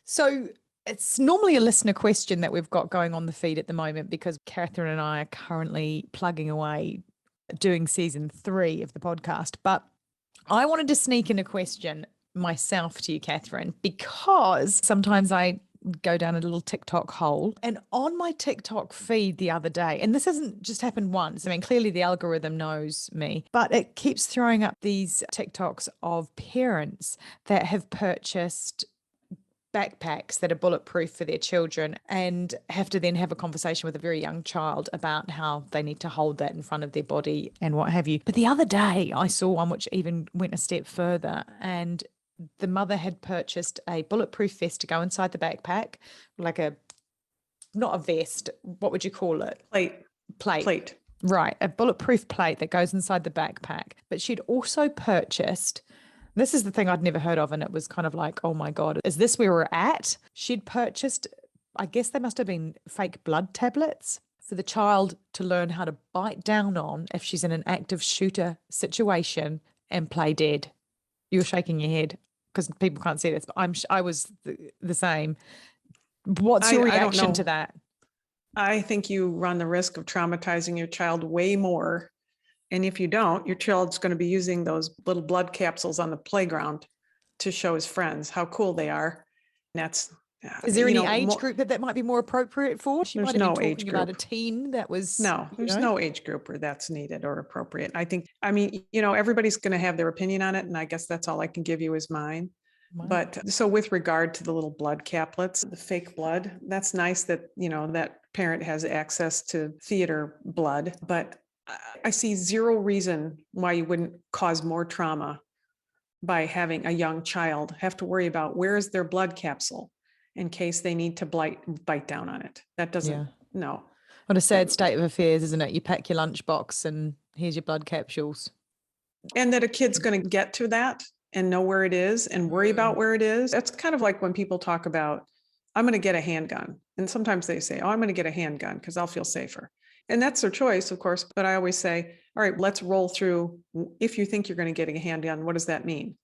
So it's normally a listener question that we've got going on the feed at the moment because Katherine and I are currently plugging away doing season 3 of the podcast. But I wanted to sneak in a question myself to you, Katherine, because sometimes I go down a little TikTok hole, and on my TikTok feed the other day, and this hasn't just happened once. I mean, clearly the algorithm knows me, but it keeps throwing up these TikToks of parents that have purchased backpacks that are bulletproof for their children and have to then have a conversation with a very young child about how they need to hold that in front of their body and what have you. But the other day I saw one which even went a step further, and the mother had purchased a bulletproof vest to go inside the backpack, like a, not a vest, what would you call it? Plate. Right, a bulletproof plate that goes inside the backpack. But she'd also purchased, this is the thing I'd never heard of, and it was kind of like, oh my God, is this where we're at? She'd purchased, I guess they must have been fake blood tablets for the child to learn how to bite down on if she's in an active shooter situation and play dead. You're shaking your head because people can't see this, but I was the same. What's your reaction to that? I think you run the risk of traumatizing your child way more. And if you don't, your child's going to be using those little blood capsules on the playground to show his friends how cool they are. And that's, is there any age group that might be more appropriate for? She might have been talking about a teen that was. No, there's no age group where that's needed or appropriate. I mean, everybody's going to have their opinion on it. And I guess that's all I can give you is mine. But so with regard to the little blood caplets, the fake blood, that's nice that, that parent has access to theater blood, but I see zero reason why you wouldn't cause more trauma by having a young child have to worry about where is their blood capsule in case they need to bite down on it. That doesn't, no. What a sad state of affairs, isn't it? You pack your lunchbox and here's your blood capsules. And that a kid's going to get to that and know where it is and worry about where it is. That's kind of like when people talk about, I'm going to get a handgun. And sometimes they say, oh, I'm going to get a handgun because I'll feel safer. And that's their choice, of course. But I always say, all right, let's roll through. If you think you're going to get a handgun, what does that mean?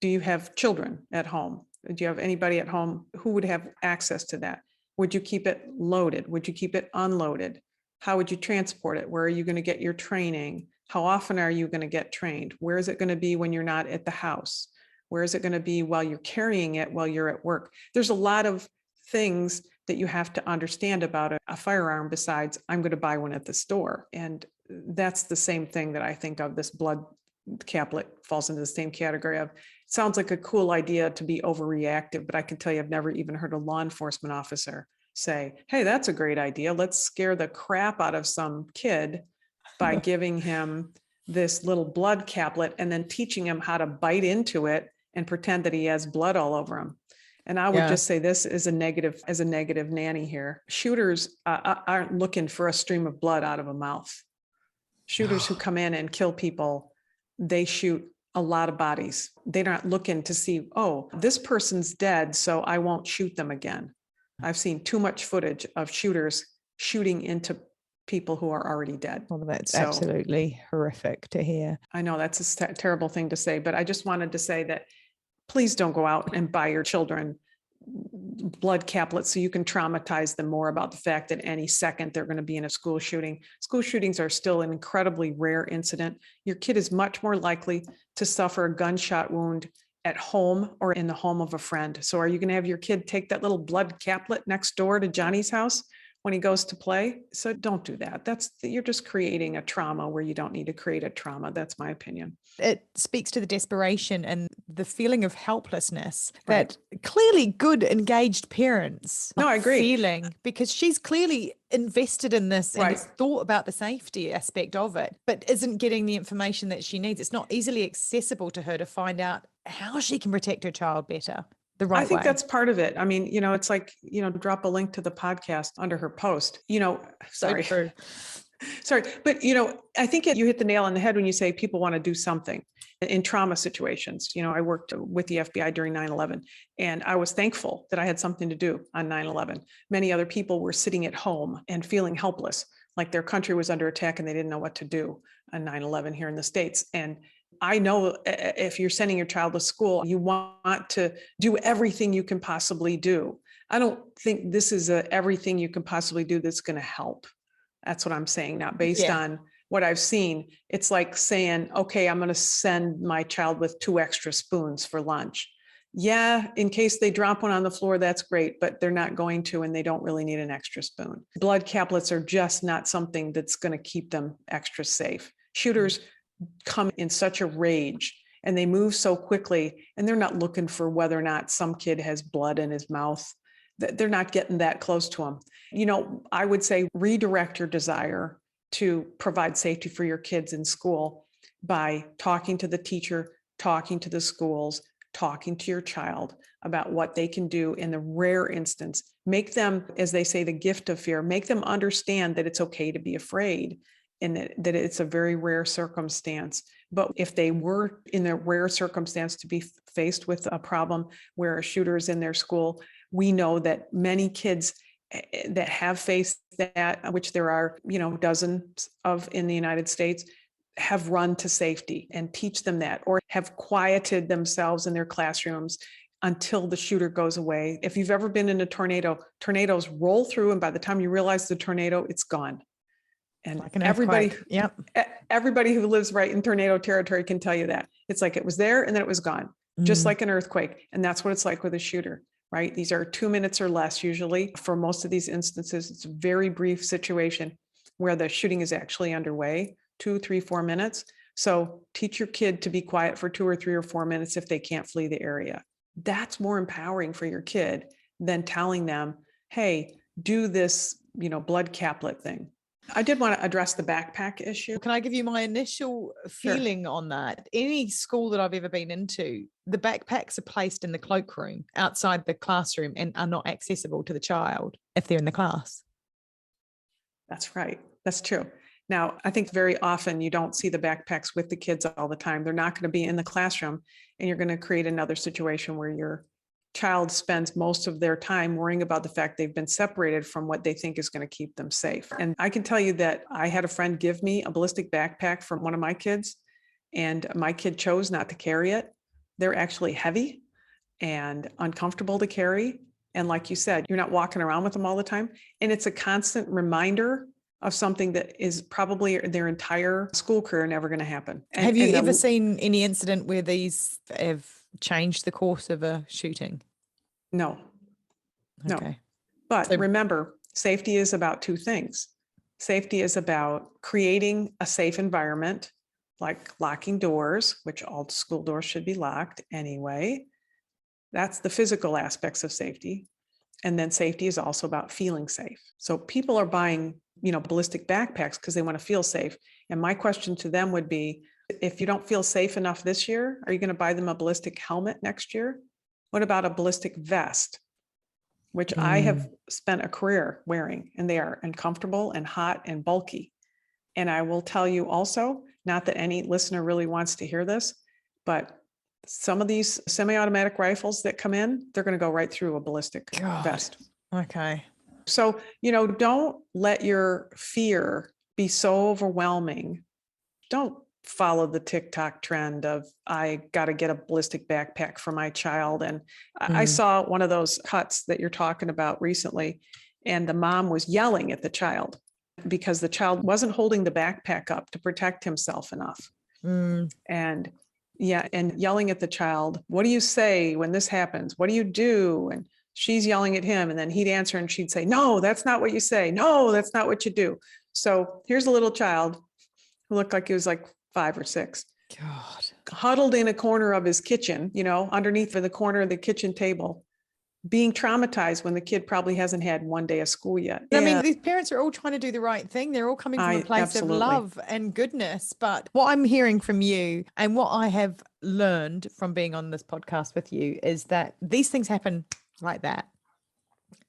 Do you have children at home? Do you have anybody at home who would have access to that? Would you keep it loaded? Would you keep it unloaded? How would you transport it? Where are you going to get your training? How often are you going to get trained? Where is it going to be when you're not at the house? Where is it going to be while you're carrying it while you're at work? There's a lot of things that you have to understand about a firearm besides I'm going to buy one at the store. And that's the same thing that I think of. This blood caplet falls into the same category of, it sounds like a cool idea to be overreactive, but I can tell you I've never even heard a law enforcement officer say, hey, that's a great idea. Let's scare the crap out of some kid by giving him this little blood caplet and then teaching him how to bite into it and pretend that he has blood all over him. And I would just say this is a negative nanny here. Shooters aren't looking for a stream of blood out of a mouth. Shooters who come in and kill people, they shoot a lot of bodies. They're not looking to see, oh, this person's dead, so I won't shoot them again. I've seen too much footage of shooters shooting into people who are already dead. Well, that's absolutely horrific to hear. I know that's a terrible thing to say, but I just wanted to say that please don't go out and buy your children blood caplets so you can traumatize them more about the fact that any second they're going to be in a school shooting. School shootings are still an incredibly rare incident. Your kid is much more likely to suffer a gunshot wound at home or in the home of a friend. So are you going to have your kid take that little blood caplet next door to Johnny's house when he goes to play? So don't do that. You're just creating a trauma where you don't need to create a trauma. That's my opinion. It speaks to the desperation and the feeling of helplessness that clearly good engaged parents I agree. Feeling, because she's clearly invested in this and has thought about the safety aspect of it, but isn't getting the information that she needs. It's not easily accessible to her to find out how she can protect her child better. I think that's part of it. I mean, it's like, drop a link to the podcast under her post, sorry. So true. Sorry, but I think you hit the nail on the head when you say people want to do something in trauma situations. I worked with the FBI during 9/11, and I was thankful that I had something to do on 9/11. Many other people were sitting at home and feeling helpless, like their country was under attack and they didn't know what to do on 9/11 here in the States. And I know if you're sending your child to school, you want to do everything you can possibly do. I don't think this is everything you can possibly do that's going to help. That's what I'm saying, not based on what I've seen. It's like saying, okay, I'm going to send my child with 2 extra spoons for lunch. Yeah, in case they drop one on the floor, that's great, but they're not going to, and they don't really need an extra spoon. Blood caplets are just not something that's going to keep them extra safe. Shooters come in such a rage and they move so quickly, and they're not looking for whether or not some kid has blood in his mouth. They're not getting that close to them. You know, I would say redirect your desire to provide safety for your kids in school by talking to the teacher, talking to the schools, talking to your child about what they can do in the rare instance. Make them, as they say, the gift of fear, make them understand that it's okay to be afraid and that it's a very rare circumstance. But if they were in a rare circumstance to be faced with a problem where a shooter is in their school, we know that many kids that have faced that, which there are, dozens of in the United States, have run to safety, and teach them that, or have quieted themselves in their classrooms until the shooter goes away. If you've ever been in a tornado, tornadoes roll through, and by the time you realize the tornado, it's gone. And like an everybody, earthquake. everybody who lives right in tornado territory can tell you that. It's like it was there and then it was gone, just like an earthquake. And that's what it's like with a shooter, right? These are 2 minutes or less usually. For most of these instances, it's a very brief situation where the shooting is actually underway, 2, 3, 4 minutes. So teach your kid to be quiet for 2 or 3 or 4 minutes if they can't flee the area. That's more empowering for your kid than telling them, hey, do this, blood caplet thing. I did want to address the backpack issue. Can I give you my initial feeling on that? Any school that I've ever been into, the backpacks are placed in the cloakroom outside the classroom and are not accessible to the child if they're in the class. That's right. That's true. Now, I think very often you don't see the backpacks with the kids all the time. They're not going to be in the classroom, and you're going to create another situation where your child spends most of their time worrying about the fact they've been separated from what they think is going to keep them safe. And I can tell you that I had a friend give me a ballistic backpack from one of my kids, and my kid chose not to carry it. They're actually heavy and uncomfortable to carry. And like you said, you're not walking around with them all the time. And it's a constant reminder of something that is probably their entire school career never going to happen. Have you ever seen any incident where these have changed the course of a shooting? No. Okay. No. But remember, safety is about 2 things. Safety is about creating a safe environment, like locking doors, which all school doors should be locked anyway. That's the physical aspects of safety. And then safety is also about feeling safe. So people are buying, ballistic backpacks because they want to feel safe. And my question to them would be, if you don't feel safe enough this year, are you going to buy them a ballistic helmet next year? What about a ballistic vest, which I have spent a career wearing, and they are uncomfortable and hot and bulky. And I will tell you also, not that any listener really wants to hear this, but some of these semi-automatic rifles that come in, they're going to go right through a ballistic vest. Okay. So, don't let your fear be so overwhelming. Don't follow the TikTok trend of, I got to get a ballistic backpack for my child. And I saw one of those cuts that you're talking about recently, and the mom was yelling at the child because the child wasn't holding the backpack up to protect himself enough. And yelling at the child, what do you say when this happens? What do you do? And she's yelling at him, and then he'd answer and she'd say, no, that's not what you say. No, that's not what you do. So here's a little child who looked like he was like 5 or 6, huddled in a corner of his kitchen, underneath the corner of the kitchen table, being traumatized when the kid probably hasn't had one day of school yet. I mean, these parents are all trying to do the right thing. They're all coming from a place of love and goodness. But what I'm hearing from you, and what I have learned from being on this podcast with you, is that these things happen like that.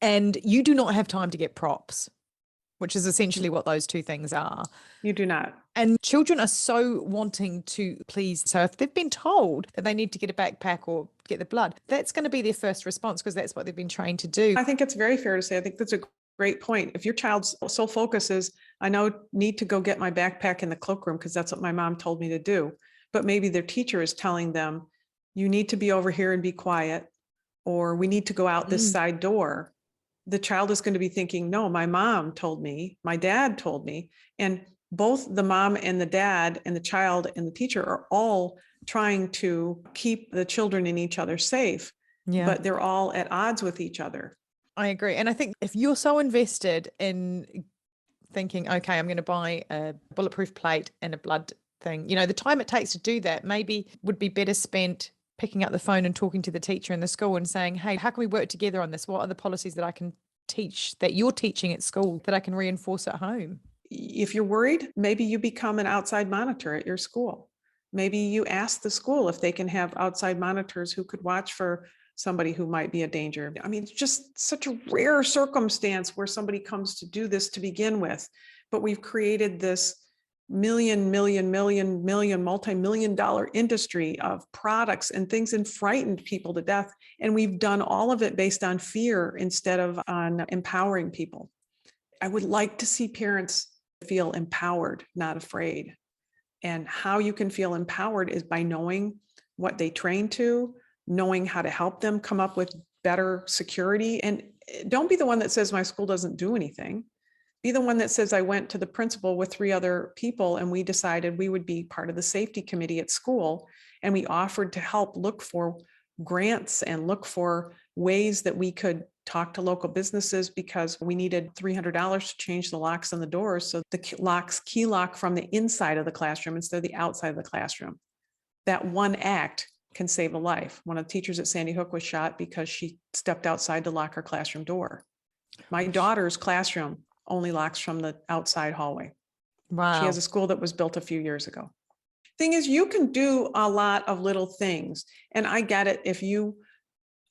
And you do not have time to get props, which is essentially what those 2 things are. You do not. And children are so wanting to please. So if they've been told that they need to get a backpack or get the blood, that's going to be their first response because that's what they've been trained to do. I think it's very fair to say, I think that's a great point. If your child's sole focus is, I need to go get my backpack in the cloakroom because that's what my mom told me to do. but maybe their teacher is telling them, you need to be over here and be quiet, or we need to go out this side door. The child is going to be thinking, no, my mom told me, my dad told me. And both the mom and the dad and the child and the teacher are all trying to keep the children and each other safe, but they're all at odds with each other. I agree. And I think if you're so invested in thinking, okay, I'm going to buy a bulletproof plate and a blood thing, the time it takes to do that maybe would be better spent picking up the phone and talking to the teacher in the school and saying, hey, how can we work together on this? What are the policies that I can teach, that you're teaching at school, that I can reinforce at home? If you're worried, maybe you become an outside monitor at your school. Maybe you ask the school if they can have outside monitors who could watch for somebody who might be a danger. I mean, it's just such a rare circumstance where somebody comes to do this to begin with, but we've created this multi-million dollar industry of products and things and frightened people to death. And we've done all of it based on fear instead of on empowering people. I would like to see parents feel empowered, not afraid. And how you can feel empowered is by knowing what they train to, knowing how to help them come up with better security. And don't be the one that says my school doesn't do anything. Be the one that says, I went to the principal with 3 other people and we decided we would be part of the safety committee at school. And we offered to help look for grants and look for ways that we could talk to local businesses because we needed $300 to change the locks on the doors. So the key lock from the inside of the classroom instead of the outside of the classroom. That one act can save a life. One of the teachers at Sandy Hook was shot because she stepped outside to lock her classroom door. My daughter's classroom only locks from the outside hallway. Wow. She has a school that was built a few years ago. Thing is, you can do a lot of little things. And I get it if you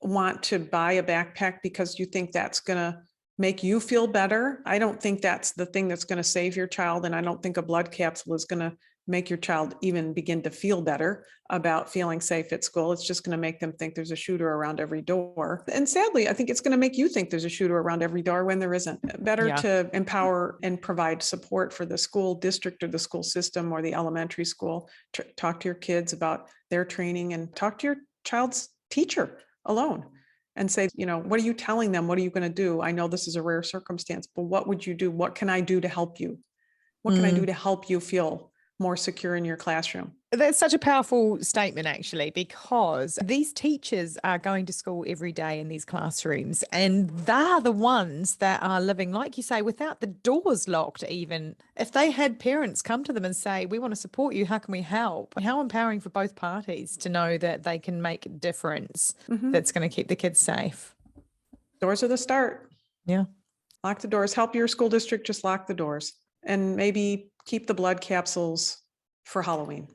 want to buy a backpack because you think that's going to make you feel better. I don't think that's the thing that's going to save your child. And I don't think a blood capsule is going to make your child even begin to feel better about feeling safe at school. It's just going to make them think there's a shooter around every door. And sadly, I think it's going to make you think there's a shooter around every door when there isn't. Better to empower and provide support for the school district or the school system or the elementary school. Talk to your kids about their training and talk to your child's teacher alone and say, what are you telling them? What are you going to do? I know this is a rare circumstance, but what would you do? What can I do to help you? What can I do to help you feel more secure in your classroom? That's such a powerful statement, actually, because these teachers are going to school every day in these classrooms, and they're the ones that are living, like you say, without the doors locked. Even if they had parents come to them and say, we want to support you, how can we help? How empowering for both parties to know that they can make a difference that's going to keep the kids safe. Doors are the start. Yeah. Lock the doors. Help your school district just lock the doors and maybe keep the blood capsules for Halloween.